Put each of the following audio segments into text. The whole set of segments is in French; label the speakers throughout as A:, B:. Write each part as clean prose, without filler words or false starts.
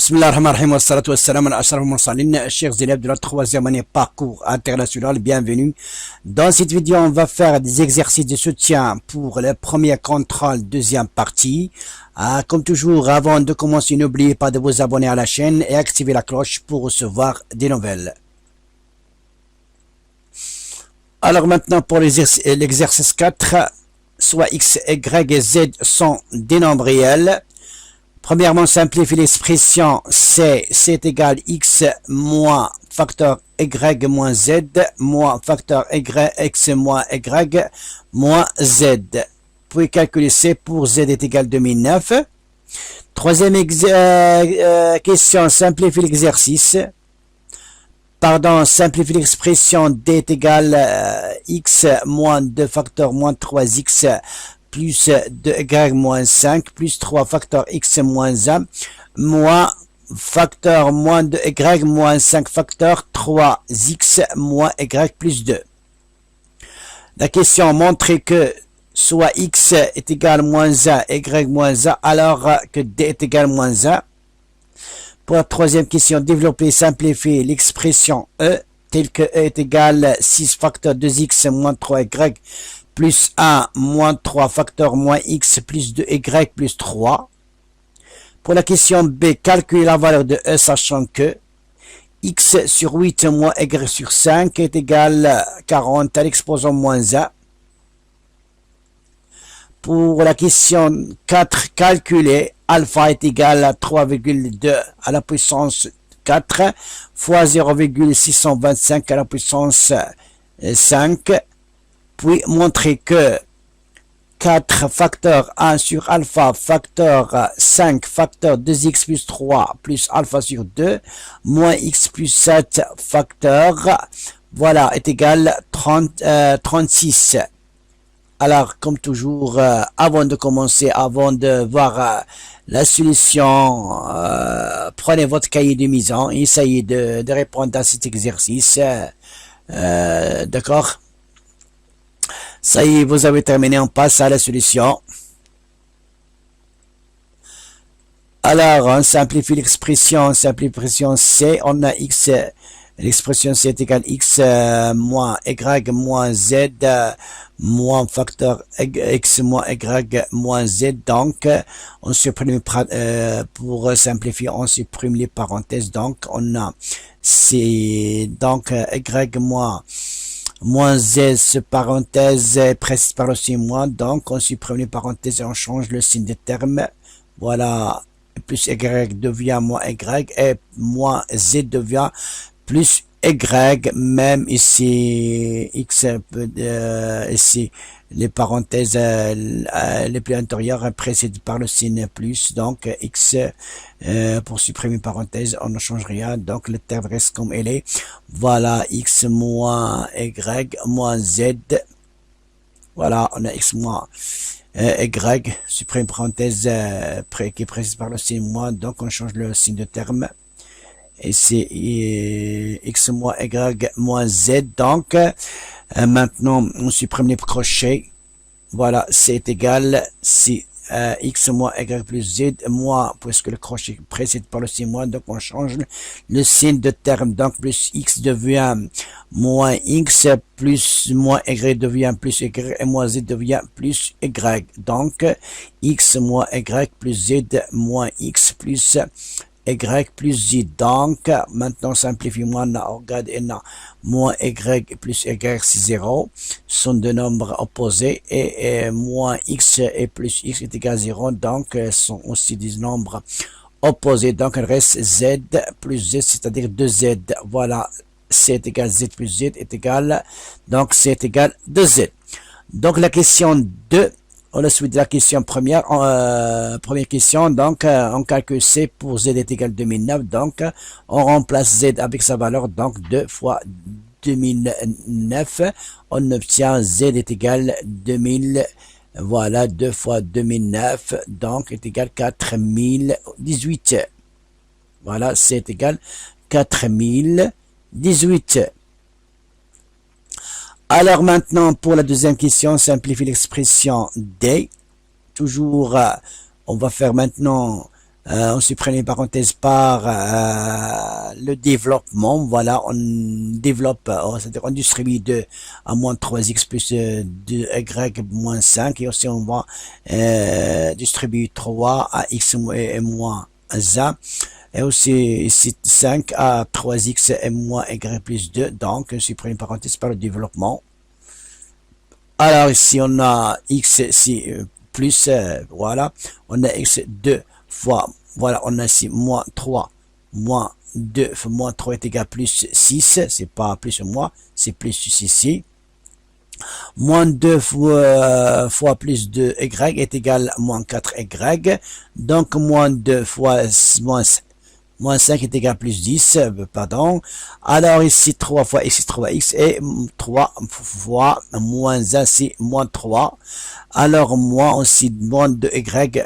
A: Bismillahirrahmanirrahim wa salatu wa salam ala ashraf al-mursalin. Chers élèves de la troisième année parcours international, bienvenue. Dans cette vidéo, on va faire des exercices de soutien pour le premier contrôle, deuxième partie. Comme toujours, avant de commencer, n'oubliez pas de vous abonner à la chaîne et activer la cloche pour recevoir des nouvelles. Alors maintenant, pour l'exercice 4, soit x, y et z sont des nombres réels. Premièrement, simplifie l'expression c est égal x moins facteur y moins z moins facteur x moins y moins z. Puis calculer c pour z est égal 2009. Troisième question, simplifie l'exercice. Simplifie l'expression d est égal x moins 2 facteur moins 3x plus 2y moins 5 plus 3 facteur x moins 1 moins facteur moins 2y moins 5 facteur 3x moins y plus 2. La question montre que soit x est égal moins 1, y moins 1, alors que d est égal moins 1. Pour la troisième question, développer et simplifier l'expression e, telle que e est égal 6 facteur 2x moins 3y plus 1 moins 3 facteur moins x plus 2y plus 3. Pour la question B, calculer la valeur de e sachant que x sur 8 moins y sur 5 est égal 40 à l'exposant moins 1. Pour la question 4, calculer alpha est égal à 3,2 à la puissance 4 fois 0,625 à la puissance 5. Puis montrer que 4 facteur 1 sur alpha facteur 5 facteur 2x plus 3 plus alpha sur 2 moins x plus 7 facteur voilà est égal 36. Alors comme toujours, avant de commencer, avant de voir la solution, prenez votre cahier de mise en, essayez de répondre à cet exercice, d'accord? Ça y est, vous avez terminé, on passe à la solution. Alors, on simplifie l'expression C, on a x, l'expression C est égal x moins y moins z moins facteur x moins y moins z. Donc, on supprime, pour simplifier, on supprime les parenthèses. Donc, on a C, donc y moins z, parenthèse, précise par le signe moins, donc on supprime les parenthèses et on change le signe de terme. Voilà, plus y devient moins y et moins z devient plus y, même ici, x, ici, les parenthèses les plus intérieures précédées par le signe plus, donc x, pour supprimer parenthèse, on ne change rien, donc le terme reste comme il est. Voilà, x moins y moins z, voilà, on a x moins y, supprime parenthèse qui est précédée par le signe moins, donc on change le signe de terme. Et c'est x moins y moins z, donc maintenant on supprime les crochets. Voilà, c'est égal si x moins y plus z moins, puisque le crochet précède par le signe moins, donc on change le signe de terme, donc plus x devient moins x, plus moins y devient plus y et moins z devient plus y, donc x moins y plus z moins x plus y plus z. Donc maintenant simplifie moins, on regarde moins y plus y c'est 0, sont deux nombres opposés, et moins x et plus x est égal à 0, donc sont aussi des nombres opposés, donc il reste z plus z, c'est-à-dire 2z. Voilà, c est égal à z plus z est égal, donc c est égal 2z. Donc la question 2, on la suite de la question première, première question, donc on calcule c pour z est égal à 2009, donc on remplace z avec sa valeur, donc 2 fois 2009, on obtient z est égal à 2000, voilà, 2 fois 2009, donc est égal à 4018. Voilà, c est égal à 4018. Alors maintenant, pour la deuxième question, simplifie l'expression d. Toujours, on va faire maintenant on supprime les parenthèses par le développement. Voilà, on développe, c'est-à-dire on distribue 2 à moins 3x plus 2y moins 5. Et aussi on va distribuer 3 à x et moins 1. Et aussi ici 5 à 3x et moins y plus 2. Donc on supprime les parenthèses par le développement. Alors ici on a x ici plus, voilà, on a x 2 fois, voilà, on a ici moins 3, moins 2, moins 3 est égal à plus 6, c'est pas plus ou moins, c'est plus ici. Moins 2 fois plus 2y est égal à moins 4y, donc moins 2 fois moins 5 est égal à plus 10, pardon. Alors ici 3 fois x, 3x, et 3 fois moins 1, c'est moins 3. Alors moins aussi, moins 2y,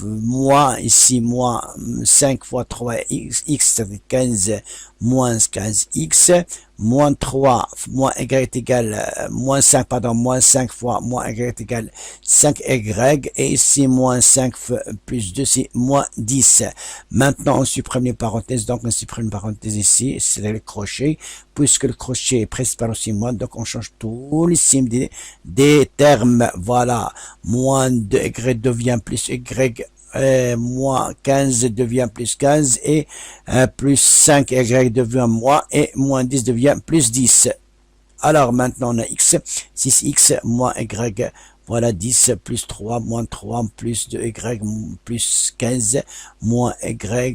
A: moins ici, moins 5 fois 3x, ça fait 15, moins 15x, moins 3, moins y est égal, moins 5, pardon, moins 5 fois moins y est égal 5y, et ici, moins 5 plus 2, c'est moins 10. Maintenant, on supprime les parenthèses, donc on supprime une parenthèse ici, c'est le crochet, puisque le crochet est précis par aussi moins, donc on change tous les signes des termes, voilà, moins 2y devient plus y, moins 15 devient plus 15, et plus 5y devient moins, et moins 10 devient plus 10. Alors maintenant on a x, 6x moins y, voilà 10 plus 3 moins 3 plus 2y plus 15 moins y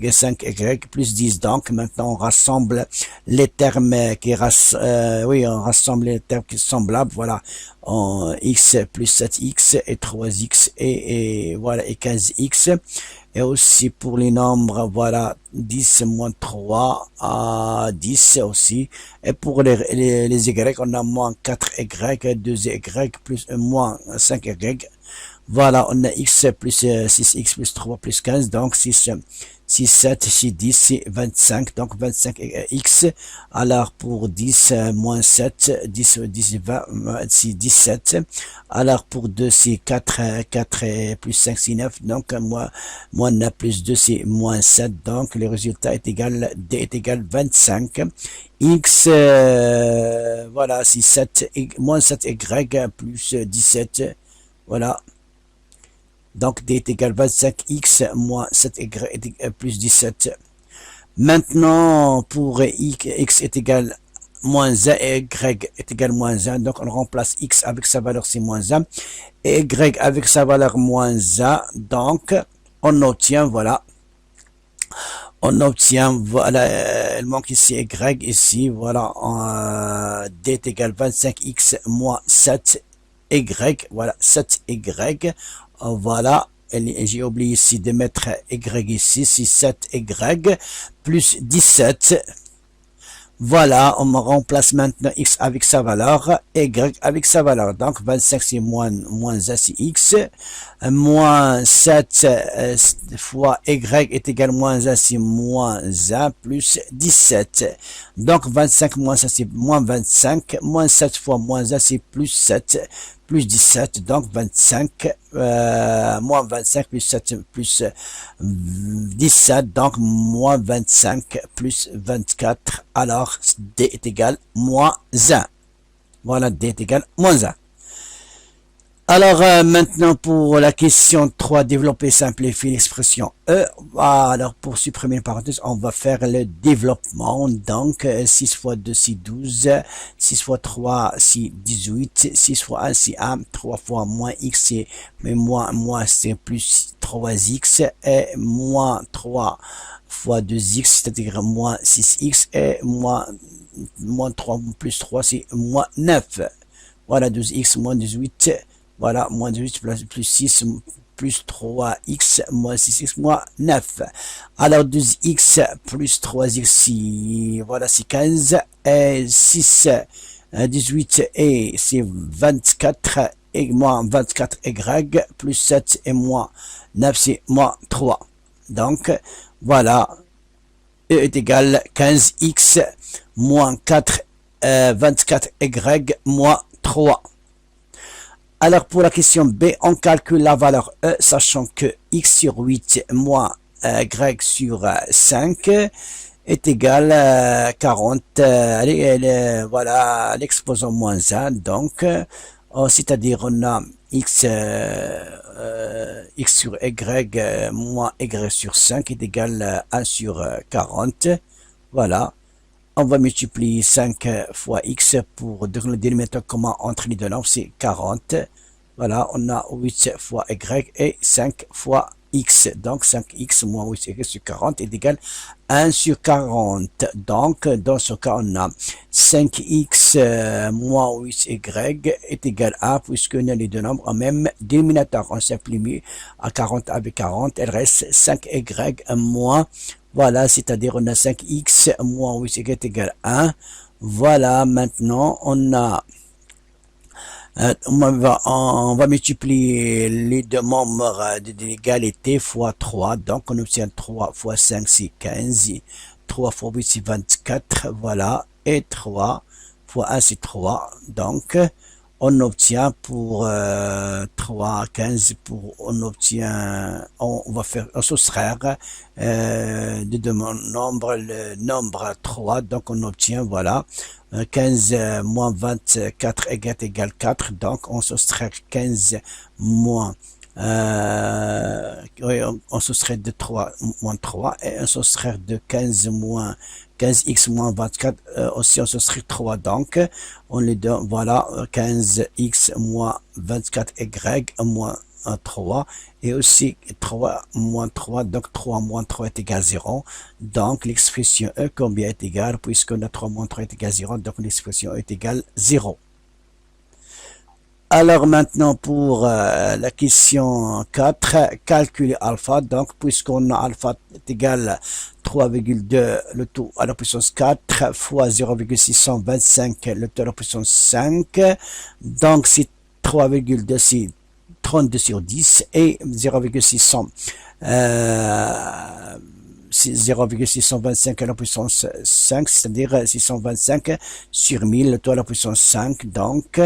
A: 5y plus 10. Donc maintenant on rassemble les termes qui on rassemble les termes qui sont semblables. Voilà, en x plus 7x et 3x et voilà et 15x. Et aussi pour les nombres, voilà, 10 moins 3 à 10 aussi. Et pour les y, on a moins 4y, 2y plus moins 5y. Voilà, on a x plus 6x plus 3 plus 15, donc 6, 7, 6, 10, c'est 25, donc 25x. Alors pour 10, moins 7, 10, 10, 20, c'est 17. Alors pour 2, c'est 4, 4 plus 5, c'est 9, donc moins 9 plus 2, c'est moins 7, donc le résultat est égal, D est égal 25. X, voilà, c'est 7, moins 7y plus 17, voilà. Donc D est égal 25x moins 7y plus 17. Maintenant, pour x est égal moins 1 et y est égal moins 1, donc on remplace x avec sa valeur c'est moins 1 et y avec sa valeur moins 1, donc on obtient, voilà, voilà, il manque ici y, ici, voilà, D est égal 25x moins 7y, voilà, 7y, voilà, j'ai oublié ici de mettre y ici, c'est 7y plus 17. Voilà, on me remplace maintenant x avec sa valeur, y avec sa valeur. Donc 25 c'est moins 1 c'est x, moins 7 fois y est égal moins 1 c'est moins 1 plus 17. Donc 25 moins 1 c'est moins 25, moins 7 fois moins 1 c'est plus 7, plus 17, donc 25, moins 25 plus 7 plus 17, donc moins 25 plus 24, alors D est égal moins 1. Voilà, D est égal moins 1. Alors maintenant pour la question 3, développer, simplifier l'expression E. Alors pour supprimer une parenthèse, on va faire le développement. Donc 6 fois 2 c'est 12, 6 fois 3 c'est 18, 6 fois 1 c'est 1, 3 fois moins x c'est moins c'est plus 3x, et moins 3 fois 2x, c'est-à-dire moins 6x, et moins 3 plus 3 c'est moins 9. Voilà, 12x moins 18. Voilà, moins 18 plus 6 plus 3x moins 6x moins 9. Alors 12x plus 3x, voilà, c'est 15. Et 6, 18 et c'est 24 et moins 24y plus 7 et moins 9 c'est moins 3. Donc voilà, E est égal 15x moins 4, 24y moins 3. Alors pour la question B, on calcule la valeur E, sachant que x sur 8 moins y sur 5 est égal à 40, voilà, l'exposant moins 1, donc, c'est-à-dire on a x sur y moins y sur 5 est égal à 1 sur 40, voilà. On va multiplier 5 fois x pour le dénominateur commun entre les deux nombres, c'est 40. Voilà, on a 8 fois y et 5 fois x. Donc 5x moins 8y sur 40 est égal à 1 sur 40. Donc dans ce cas, on a 5x moins 8y est égal à 1 puisqu'on a les deux nombres en même dénominateur. On simplifie à 40 avec 40. Il reste 5y moins, voilà, c'est-à-dire on a 5x moins 8y est égal à 1. Voilà, maintenant on a on va multiplier les deux membres de l'égalité fois 3. Donc, on obtient 3 fois 5, c'est 15. 3 fois 8, c'est 24. Voilà. Et 3 fois 1, c'est 3. Donc, on obtient pour 3, 15, on obtient, on va faire, on soustraire de deux nombres, le nombre 3. Donc, on obtient, voilà, 15 moins 24 égale 4, donc on soustrait 15 moins, oui, on soustrait de 3 moins 3, et on soustrait de 15 moins 15x moins 24, aussi on soustrait 3, donc on les donne, voilà, 15x moins 24y moins 3 et aussi 3 moins 3, donc 3 moins 3 est égal à 0. Donc l'expression E combien est égal, puisqu'on a 3 moins 3 est égal à 0, donc l'expression est égale à 0. Alors maintenant pour la question 4, calculer alpha. Donc puisqu'on a alpha est égal à 3,2 le tout à la puissance 4 fois 0,625 le tout à la puissance 5. Donc c'est 3,2, c'est 32 sur 10 et 0,625 à la puissance 5, c'est-à-dire 625 sur 1000, le tout à la puissance 5, donc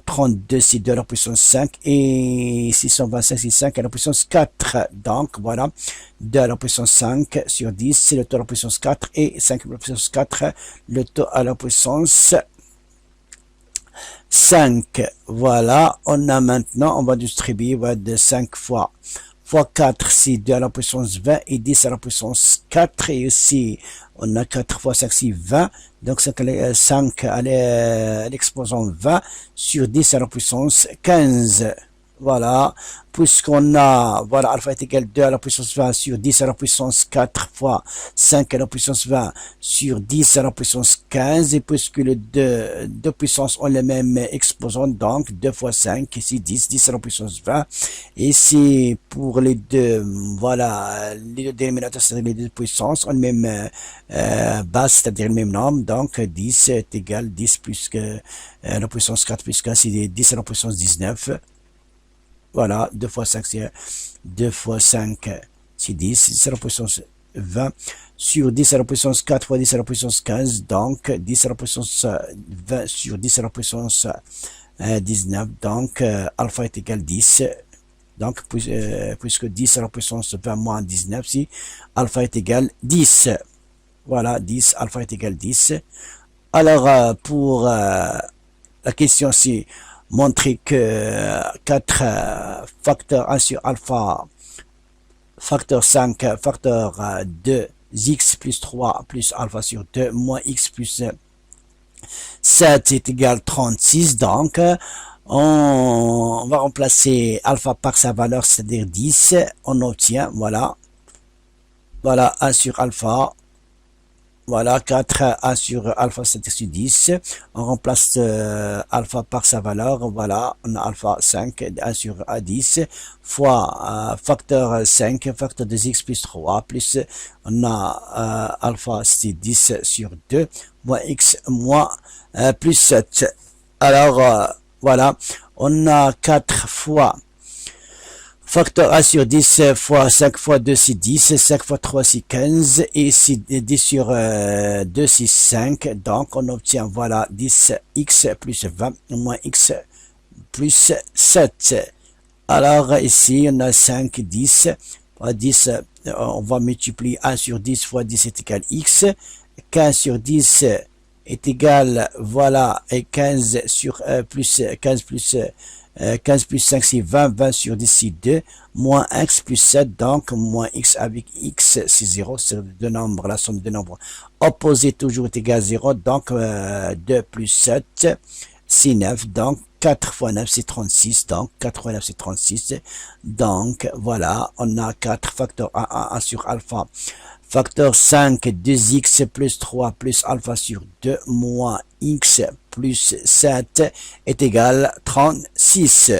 A: 32 c'est 2 à la puissance 5 et 625 c'est 5 à la puissance 4. Donc voilà, 2 à la puissance 5 sur 10 c'est le taux à la puissance 4 et 5 à la puissance 4 le taux à la puissance 5. Voilà, on a maintenant, on va distribuer de 5 fois 4, c'est 2 à la puissance 20 et 10 à la puissance 4. Et aussi, on a 4 fois 5, c'est 20. Donc 5 à l'exposant 20 sur 10 à la puissance 15. Voilà, puisqu'on a, voilà, alpha est égal à 2 à la puissance 20 sur 10 à la puissance 4 fois 5 à la puissance 20 sur 10 à la puissance 15, et puisque les deux puissances ont le même exposant, donc 2 fois 5, c'est 10, 10 à la puissance 20, et c'est pour les deux, voilà, les deux dénominateurs, c'est-à-dire les deux puissances, ont le même base, c'est-à-dire le même nombre, donc 10 est égal à 10 plus que la puissance 4 plus 15, c'est 10 à la puissance 19. Voilà, 2 fois 5, c'est 2 fois 5, c'est 10, 10 à la puissance 20, sur 10 à la puissance 4 fois 10 à la puissance 15, donc 10 à la puissance 20 sur 10 à la puissance 19, donc alpha est égal à 10, donc puisque 10 à la puissance 20 moins 19, si alpha est égal à 10, voilà, 10, alpha est égal à 10. Alors, pour la question, c'est montrer que 4 facteur 1 sur alpha, facteur 5, facteur 2, x plus 3 plus alpha sur 2, moins x plus 7 est égal à 36. Donc, on va remplacer alpha par sa valeur, c'est-à-dire 10. On obtient, voilà, 1 sur alpha. Voilà, 4 1 sur alpha, c'est sur 10. On remplace alpha par sa valeur. Voilà, on a alpha 5, 1 sur 10, fois facteur 5, facteur de x plus 3, plus on a alpha, c'est 10 sur 2, moins x, moins plus 7. Alors, voilà, on a 4 fois facteur 1 sur 10 fois 5 fois 2, c'est 10, 5 fois 3, c'est 15, et c'est 10 sur 2, c'est 5, donc on obtient, voilà, 10x plus 20, moins x plus 7. Alors ici, on a 5, 10, 10 on va multiplier 1 sur 10 fois 10 est égal x. 15 sur 10 est égal, voilà, et 15 sur plus 15 plus 15 plus 5 c'est 20, 20 sur 10 c'est 2, moins x plus 7, donc moins x avec x c'est 0, c'est deux nombres, la somme de nombres opposés toujours est égal à 0, donc 2 plus 7 c'est 9, donc 4 fois 9 c'est 36, donc 4 fois 9 c'est 36, donc voilà, on a 4 facteurs 1 sur alpha, facteur 5, 2x plus 3 plus alpha sur 2 moins x plus 7 est égal à 36.